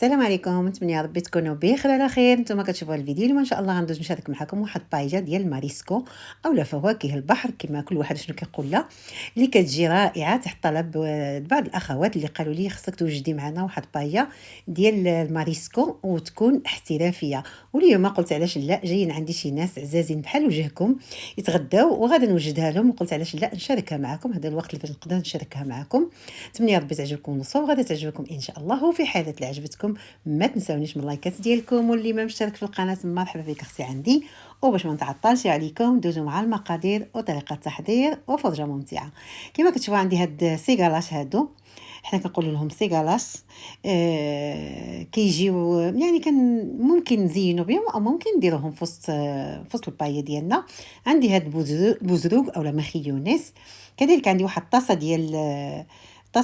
السلام عليكم، نتمنى يا ربي تكونوا بخير على خير. نتوما كتشوفوا الفيديو اليوم ان شاء الله غندوز نشارك معكم واحد الطايجه ديال الماريسكو اولا فواكه البحر كما كل واحد شنو كيقول لها، اللي كتجي رائعه تحت طلب بعض الاخوات اللي قالوا لي خصك توجدي معنا واحد الطايجه ديال الماريسكو وتكون احترافيه. واليوم قلت علاش لا، جايين عندي شي ناس عزازين بحال وجهكم يتغداو وغادا نوجدها لهم، وقلت علاش لا نشاركها معكم. هذا الوقت اللي نقدر نشاركها معكم. نتمنى يا ربي تعجبكم الوصفه وغادا تعجبكم ان شاء الله. وفي حاله اللي عجبتكم ما تنساونيش من اللايكات ديالكم، واللي ما مشترك في القناه مرحبا بك اختي عندي. وباش ما نتعطلش عليكم دوزو مع المقادير وطريقه التحضير وفرجه ممتعه. كما كتشوفوا عندي هاد سيغالاش، هادو حنا كنقولوا لهم سيغالاش. كيجيو يعني كان ممكن نزينوا بهم او ممكن نديروهم في وسط البايه ديالنا. عندي هاد بوزروق اولا مخيونيس. كذلك عندي واحد طاسه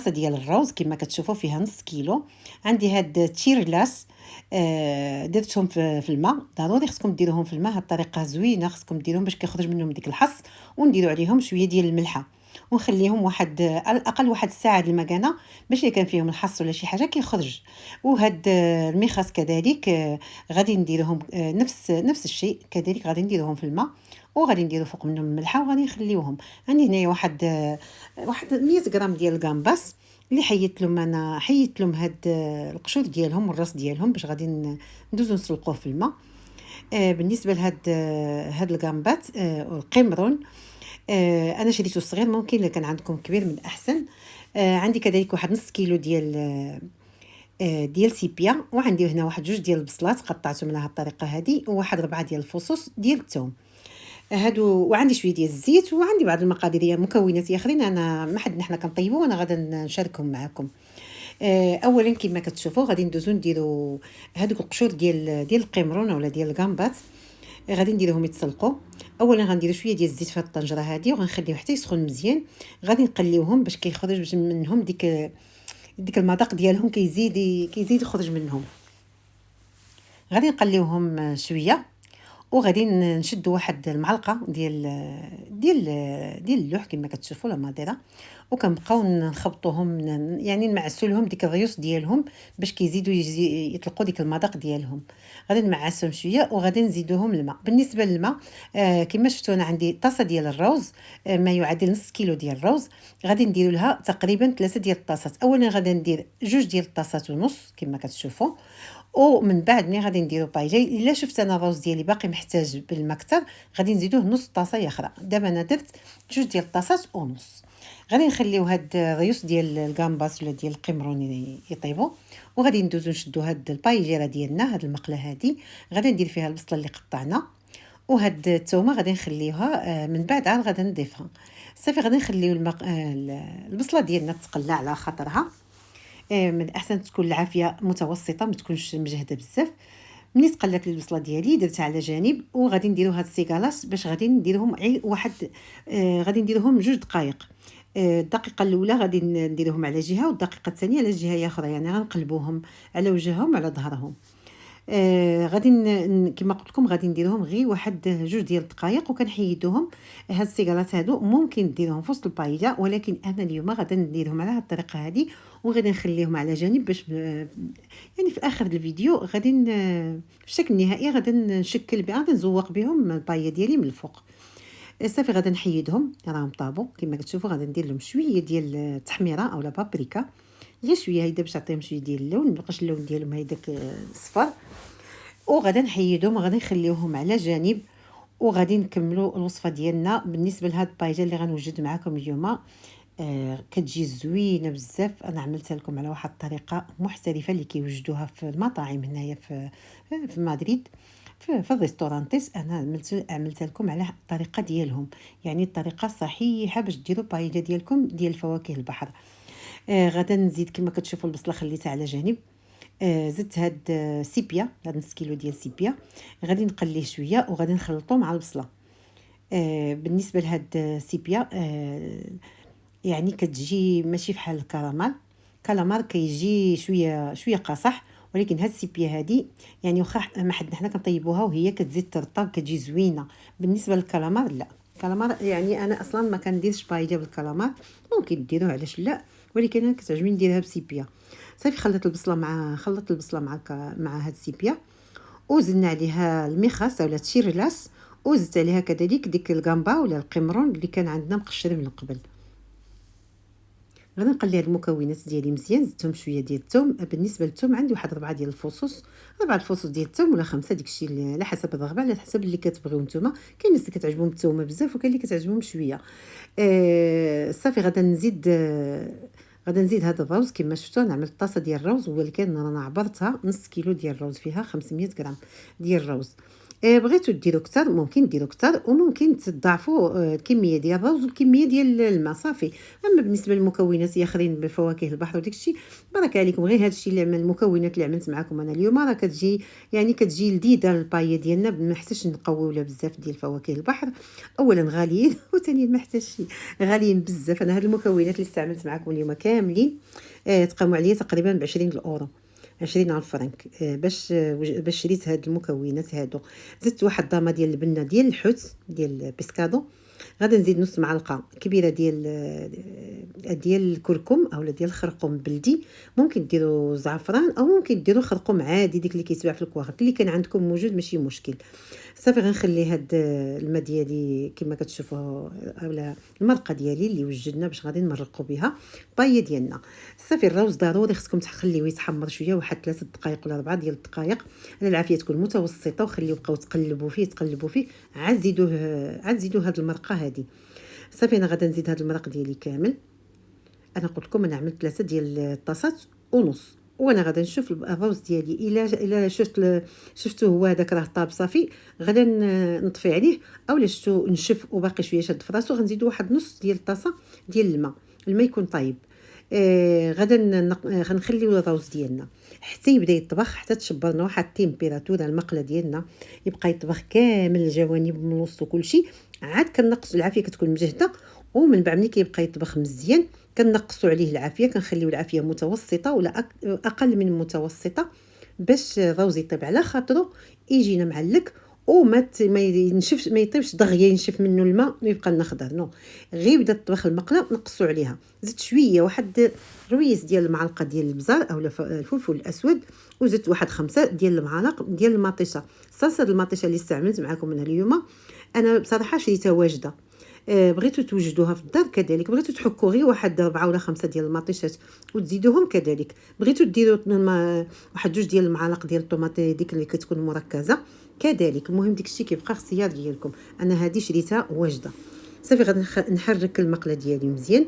ديال الروز كما كتشوفوا فيها نص كيلو. عندي هاد تشيرلاس، درتهم في الماء. ضروري خصكم ديروهم في الماء، هاد الطريقه زوينه خصكم ديروهم باش كيخرج منهم ديك الحص. ونديروا عليهم شويه ديال الملحه ونخليهم على الاقل واحد الساعه د المكانه باش اللي كان فيهم الحص ولا شي حاجه كيخرج. وهاد المخاس كذلك غادي نديرهم نفس الشيء كذلك، غادي نديروهم في الماء وغادي نديرو فوق منهم الملحه وغادي نخليوهم. عندي هنايا واحد 100 غرام ديال الكامباس اللي حيت لهم هاد القشور ديالهم والراس ديالهم باش غادي ندوزو نسلقوه في الماء. بالنسبه هاد الكامبات والقمرون، انا شريته صغير، ممكن الا كان عندكم كبير من احسن. عندي كذلك واحد نص كيلو ديال سيبيا، وعندي هنا واحد جوج ديال البصلات قطعتهم على هاد الطريقه هذه، وواحد 4 ديال الفصوص ديال الثوم هادو. وعندي شويه ديال الزيت، وعندي بعض المقادير ديال مكونات اخرين انا ما حد حنا كنطيبوا وانا غادا نشاركهم معكم. اولا كما كتشوفوا غادي ندوزو نديرو هادوك القشور ديال القمرون ولا ديال الكامبات. غادي نديرهم يتسلقوا. اولا غندير شويه ديال الزيت في الطنجره هذه وغنخليه حتى يسخن مزيان. غادي نقليوهم باش كيخرج منهم ديك المذاق ديالهم، كيزيد يخرج منهم. غادي نقليوهم شويه وغادي نشدوا واحد المعلقه ديال اللوح كما كتشوفوا لا ماديره، وكنبقاو نخبطوهم يعني نمعسوا لهم ديك الريوس ديالهم باش كيزيدوا يطلقوا ديك المذاق ديالهم. غادي نمعسهم شويه وغادي نزيدوهم الماء. بالنسبه للماء كما شفتوا انا عندي طاسه ديال الروز، ما يعادل نص كيلو ديال الروز. غادي نديروا لها تقريبا 3 ديال الطاسات. اولا غادي ندير 2 ديال الطاسات ونص كما كتشوفوا، ومن بعد ملي غادي نديرو بايجي الا شفت انا الروز ديالي باقي محتاج بالماء اكثر غادي نزيدوه نص طاسه اخرى. دابا انا درت 2 ديال الطاسات ونص. غادي نخليو هاد الريوس ديال الكامباس ولا ديال القمرون يطيبوا، وغادي ندوزو نشدو هاد البايجيره ديالنا، هاد المقله هادي غادي ندير فيها البصله اللي قطعنا، وهاد الثومه غادي نخليوها من بعد عاد غادي نضيفها. صافي غادي نخليو البصله ديالنا تقلع على خاطرها. من الاحسن تكون العافيه متوسطه، ما تكونش مجهده بزاف. ملي تقلات البصله ديالي درتها على جانب، وغادي نديرو هاد السيكالاس باش غادي نديرهم واحد غادي نديرهم 2 دقائق. الدقيقه الاولى غادي نديرهم على جهه والدقيقه الثانيه على جهه اخرى، يعني غنقلبوهم على وجههم على ظهرهم. غادي كما قلت لكم غادي نديرهم غير واحد 2 ديال الدقائق وكنحيدوهم. هاد السيغالات هادو ممكن نديرهم في وسط البايجه، ولكن انا اليوم غادي نديرهم على هاد الطريقه هذه وغادي نخليهم على جانب باش يعني في اخر الفيديو غادي في الشكل النهائي غادي نشكل بها، غادي نزوق بهم البايه ديالي من الفوق. صافي غادي نحيدهم راهم طابوا كما كتشوفوا. غادي ندير لهم شويه ديال التحميره اولا بابريكا، غير شويه هيدا باش تعطيهم شويه ديال اللون، مابقاش اللون ديالهم هيداك الصفر. وغادي نحيدهم وغادي نخليوهم على جانب، وغادي نكملوا الوصفه ديالنا. بالنسبه لهاد البايجه اللي غنوجد معكم اليوم كتجي زوينه بزاف. انا عملتها لكم على واحد الطريقه محترفه اللي كيوجدوها في المطاعم هنايا في مدريد في الريستورانتيس. انا عملتها لكم على الطريقه ديالهم، يعني الطريقه صحيحه باش ديروا بايجه ديالكم ديال فواكه البحر. غادا نزيد كما كتشوفوا البصله خليتها على جانب. زدت هاد سيبيا، هاد نص كيلو ديال سيبيا غادي نقليه شويه وغادي نخلطو مع البصله. بالنسبه لهاد سيبيا يعني كتجي ماشي بحال الكالامار كيجي شويه قاصح، ولكن هاد السيبيا هادي يعني واخا ما حد حنا كنطيبوها وهي كتزيد ترطب كتجي زوينه. بالنسبه للكالامار لا، الكالامار يعني انا اصلا ما كنديرش بايجه بالكالامار، ممكن ديروه علاش لا، ولكن انا كتعجبني نديرها بسيبيا. صافي خلطت البصله مع هاد السيبيا، وزدنا عليها المخاس اولا تشيرلاس، وزدت عليها كذلك ديك الكامبا ولا القمرون اللي كان عندنا مقشر من قبل. غادي نقلي هاد المكونات ديالي مزيان، زدتهم شويه ديال الثوم. بالنسبه للثوم عندي واحد 4 ديال الفصوص، 4 الفصوص ديال الثوم ولا 5، داكشي على حسب الرغبه، على حسب اللي كتبغيو نتوما. كاين الناس اللي كتعجبهم الثومه بزاف وكاين اللي كتعجبهم شويه. صافي غادا نزيد هذا الروز. كما شفتوا انا عملت طاسه ديال الروز، ولكن انا عبرتها نص كيلو ديال الروز، فيها 500 غرام ديال الروز. بغيتو ديروا كتر ممكن ديروا كتر، وممكن تضاعفوا الكميه ديال الروز والكميه ديال الماء صافي. اما بالنسبه للمكونات اخرين بفواكه البحر وداك الشيء برك عليكم، غير هذا الشيء اللي عمل المكونات اللي عملت معكم انا اليوم راه كتجي يعني كتجي لذيذه البايه ديالنا، ما حتاش نقويو لها بزاف ديال فواكه البحر. اولا غاليين وثانيا ما حتاش شي غاليين بزاف. انا هاد المكونات اللي استعملت معكم اليوم كاملين تقاموا عليا تقريبا ب 20 الاورو، 20 على الفرنك. باش شريت هاد المكونات هادو. زدت واحد ضامه ديال البنه ديال الحوت ديال البيسكادو. غادي نزيد نص معلقه كبيره ديال الكركم اولا ديال الخرقوم بلدي. ممكن ديروا زعفران او ممكن ديروا خرقوم عادي ديك اللي كيتباع في الكواغط، اللي كان عندكم موجود ماشي مشكل. صافي غنخلي هاد الماء ديالي كما كتشوفوا اولا المرقه ديالي اللي وجدنا باش غادي نمرقوا بها الطايه ديالنا. صافي الروز ضروري خصكم تخليوه يتحمر شويه، واحد 3 دقائق ولا 4 ديال الدقائق على العافيه تكون متوسطه، وخليو بقاو تقلبوا فيه عاد زيدوا هاد المرقه هادي. صافي انا غادا نزيد هاد المرق ديالي كامل. انا قلت لكم انا عملت 3 ديال الطاسات ونص، وانا غادا نشوف الروز ديالي الا شفتو هو هذاك راه طاب صافي، غادا نطفي عليه. اولا شفتو نشف وباقي شويه شاد في راسو، غنزيدو واحد نص ديال الطاسه ديال الماء يكون طايب. غنخليو الروز ديالنا حتى يبدا يطبخ، حتى تشبرنا واحد التيمبيراتوره المقله ديالنا يبقى يطبخ كامل الجوانب من الوسط وكلشي. عاد كنقصوا العافيه كتكون مجهده، ومن بعد ملي كيبقى يطبخ مزيان كنقصوا عليه العافيه، كنخليو العافيه متوسطه ولا اقل من متوسطه، باش الروز يطيب على خاطرو يجينا معلك، ما ينشفش، ما يطيبش دغيا ينشف منه الماء ويبقى لنا خضر. نو غير بدا الطبخ المقله نقصوا عليها. زدت شويه واحد رويس ديال المعلقه ديال البزار اولا الفلفل الاسود، وزدت واحد 5 ديال المعالق ديال المطيشه. صلصه المطيشه اللي استعملت معكم انا اليوم انا بصراحه شريتها واجده. بغيتو توجدوها في الدار كذلك، بغيتو تحكوا غير واحد 4 ولا 5 ديال المطيشات وتزيدوهم كذلك. بغيتو ديروا واحد 2 ديال المعالق ديال الطوماطي ديك اللي كتكون مركزه كذلك. المهم داكشي كيبقى اختيار ديالكم، انا هذه شريتها واجده. صافي غادي نحرك المقله ديالي مزيان.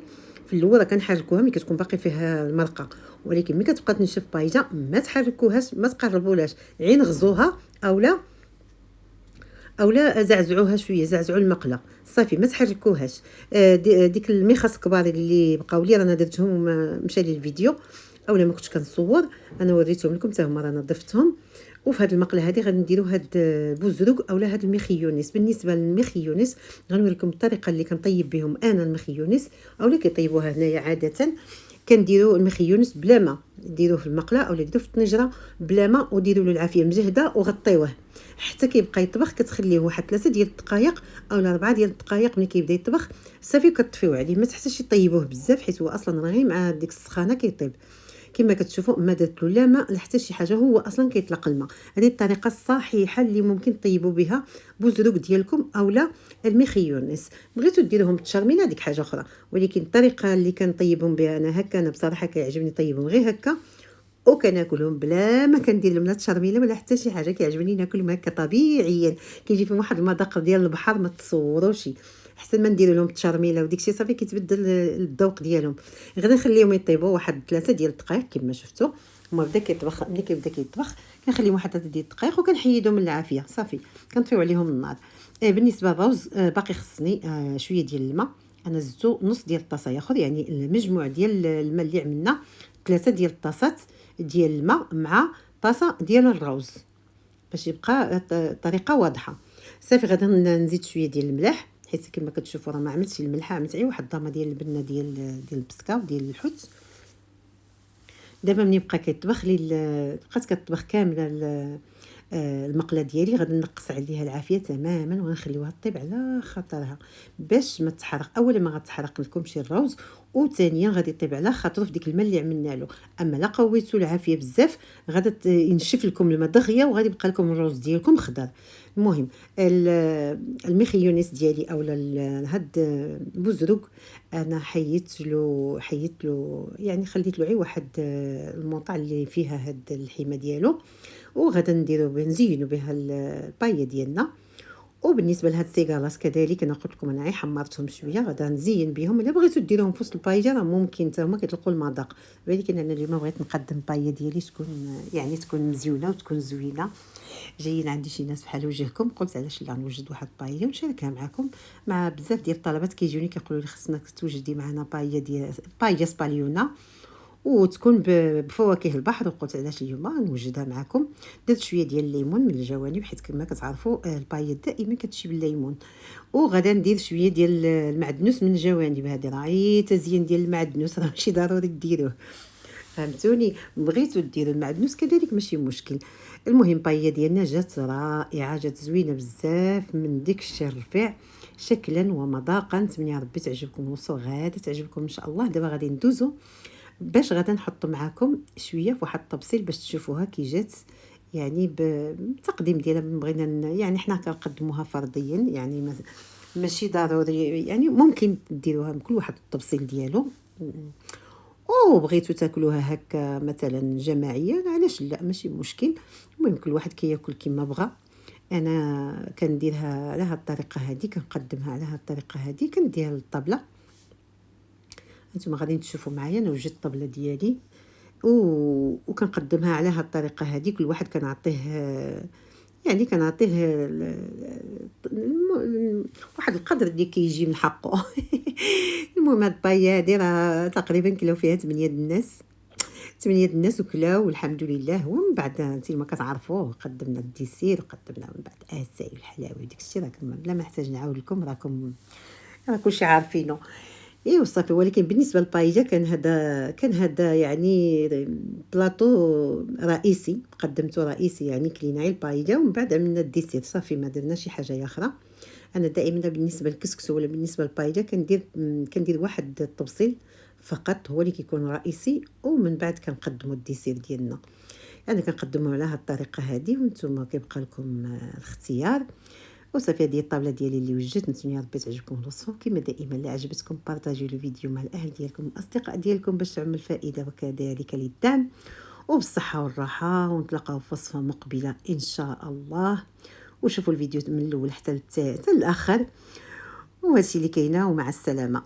في الاول كنحركوها ملي كتكون باقي فيها المرقه، ولكن ملي كتبقى تنشف بايجه ما تحركوهاش، ما تقربولاش، غير نغزوها اولا زعزعوها شويه، زعزعوا المقله صافي ما تحركوهاش. ديك المخاس كبار اللي بقاو لي رانا درتهم مشى لي الفيديو اولا ما كنتش كنصور، انا وريتهم لكم حتى هما رانا ضفتهم. وفي هذه المقله هذه غادي نديروا هاد بوزروق اولا هاد المخيونيس. بالنسبه للمخيونيس غنوريكم الطريقه اللي كنطيب بهم انا المخيونيس اولا كيطيبوها هنايا عاده. كنديروا المخيونس بلا ما، ديروه في المقله اولا ديروه في الطنجره بلا ما، وديروا له العافيه مجهده وغطيوه حتى كيبقى يطبخ. كتخليه واحد 3 ديال الدقائق اولا 4 ديال الدقائق. ملي كيبدا يطبخ صافي كتطفيو عليه، ما تحتاجش يطيبوه بزاف حيت هو اصلا راه غير مع ديك السخانه كيطيب. كما كتشوفوا ما درت له لا ماء لا حتى شي حاجه، هو اصلا كيطلق الماء. هذه الطريقه الصحيحه اللي ممكن طيبوا بها بوزروق ديالكم اولا المخيونس. بغيتوا ديروهم بالتشرميله ديك حاجه اخرى، ولكن الطريقه اللي كنطيبهم بها انا هكا، انا بصراحه كيعجبني طيبهم غير هكا، وكناكلهم بلا ما كندير لهم لا التشرميله ولا حتى شي حاجه. كيعجبني ناكلهم هكا طبيعيا، كيجي فيهم واحد المذاق ديال البحر ما تصوروش، احسن ما ندير لهم التشرميله وديك شي صافي كيتبدل الذوق ديالهم. غادي نخليهم يطيبوا واحد 3 ديال الدقائق كما شفتوا. هما بدا كيطبخ، ملي كيبدا كيطبخ كنخليهم واحد 3 ديال الدقائق وكنحيدهم من العافيه صافي كنطفيو عليهم النار. بالنسبه للروز باقي خصني شويه ديال الماء. انا زدتو نص ديال الطاسه ياخذ، يعني المجموع ديال الماء اللي عملنا 3 ديال الطاسات ديال الماء مع طاسه ديال الروز باش يبقى الطريقه واضحه. صافي غادي نزيد شويه ديال الملح حيت كما كتشوفوا راه ما عملتش الملح، عملت غير واحد الضامه ديال البنه ديال البسكه وديال الحوت. دابا ملي بقى كيطبخ لي بقات كتطبخ كامله المقله ديالي، غادي نقص عليها العافيه تماما ونخليوها طيب على خاطرها باش ما تحرق. اولا ما غتحرق لكمش الروز، وثانيا غادي يطيب على خاطرو في ديك الماء اللي عملنا له. اما لا قويتو العافيه بزاف غادي ينشف لكم الماء دغيا وغادي يبقى لكم الرز ديالكم خضر. المهم المخيونيس ديالي اولا هاد البزروق انا حيت له يعني خليت له غير واحد الموطع اللي فيها هاد الحيمه ديالو، وغادا نديرو نزينو بها البايه ديالنا. وبالنسبه لهاد السيجارات كذلك انا قلت لكم انا غير حمرتهم شويه غادا نزين بهم. الا بغيتو ديروهم في وسط البايجه راه ممكن حتى هما كيطلقوا المذاق، ولكن انا اليوم بغيت نقدم البايه ديالي تكون مزيونه وتكون زوينه. جايين عندي شي ناس بحال وجهكم، قلت علاش لا نوجد واحد البايه ونشاركها معكم. مع بزاف ديال الطلبات كيجوني كيقولوا لي خصنا توجدي معنا بايه سباليونا وتكون بفواكه البحر، وقلت علاش اليوم نوجدها معكم. درت شويه ديال الليمون من الجوانب حيت كما كتعرفوا البايات دائما كتمشي بالليمون، وغادا ندير شويه ديال المعدنوس من الجوانب. هذه راه تزيين ديال المعدنوس راه ماشي ضروري ديروه، فهمتوني؟ بغيتو ديروا المعدنوس كذلك ماشي مشكل. المهم بايه ديالنا جات رائعه، جات زوينه بزاف من ديك الشيء الرفيع شكلا ومذاقا. نتمنى يا ربي تعجبكم الوصفه، غادا تعجبكم ان شاء الله. دابا غادي ندوزو باش غادا نحط معكم شويه في واحد التبصيل باش تشوفوها كي جات، يعني بالتقديم ديالها بغينا يعني حنا كنقدموها فرديا، يعني ماشي ضروري، يعني ممكن ديروها كل واحد التبصيل ديالو. او بغيتو تاكلوها هكا مثلا جماعيا علاش لا ماشي مشكل. المهم كل واحد كياكل كما بغى. انا كنديرها على هاد الطريقه هذه، كنقدمها على هاد الطريقه هذه، كنديرها للطبله. انتم غادي تشوفوا معايا انا وجدت الطبله ديالي وكنقدمها على هاد الطريقه هذه. كل واحد كنعطيه يعني كنعطيه واحد القدر اللي كيجي من حقه. المهم هاد البايه هادي راه تقريبا كلاو فيها 8 الناس، 8 الناس وكلاو والحمد لله. ومن بعد انت ما كتعرفوه قدمنا الديسير وقدمنا من بعد اتاي والحلاوه وداك الشيء راكم بلا ما نحتاج نعاود لكم، راه كلشي عارفينه. ايوا صافي. ولكن بالنسبه للبايجا كان هذا يعني بلاطو رئيسي، قدمته رئيسي يعني كلينا غير البايجا ومن بعد عملنا الديسير صافي، ما درنا شي حاجه اخرى. انا دائما بالنسبه للكسكس ولا بالنسبه للبايجا كندير واحد التبصيل فقط هو اللي كيكون رئيسي، ومن بعد كنقدموا الديسير ديالنا. انا كنقدموا على هذه الطريقه هذه، وانتم كيبقى لكم الاختيار. وصافي هذه الطابله ديالي اللي وجدت. نتمنى يا ربي تعجبكم الوصفه. كما دائما لا عجبتكم بارطاجيو الفيديو مع الاهل ديالكم والاصدقاء ديالكم باش تعمل فائده وكذلك للدعم. وبالصحه والراحه، ونتلاقاو في وصفه مقبله ان شاء الله. وشوفوا الفيديو من الاول حتى الاخر. وهادشي اللي كاينه، ومع السلامه.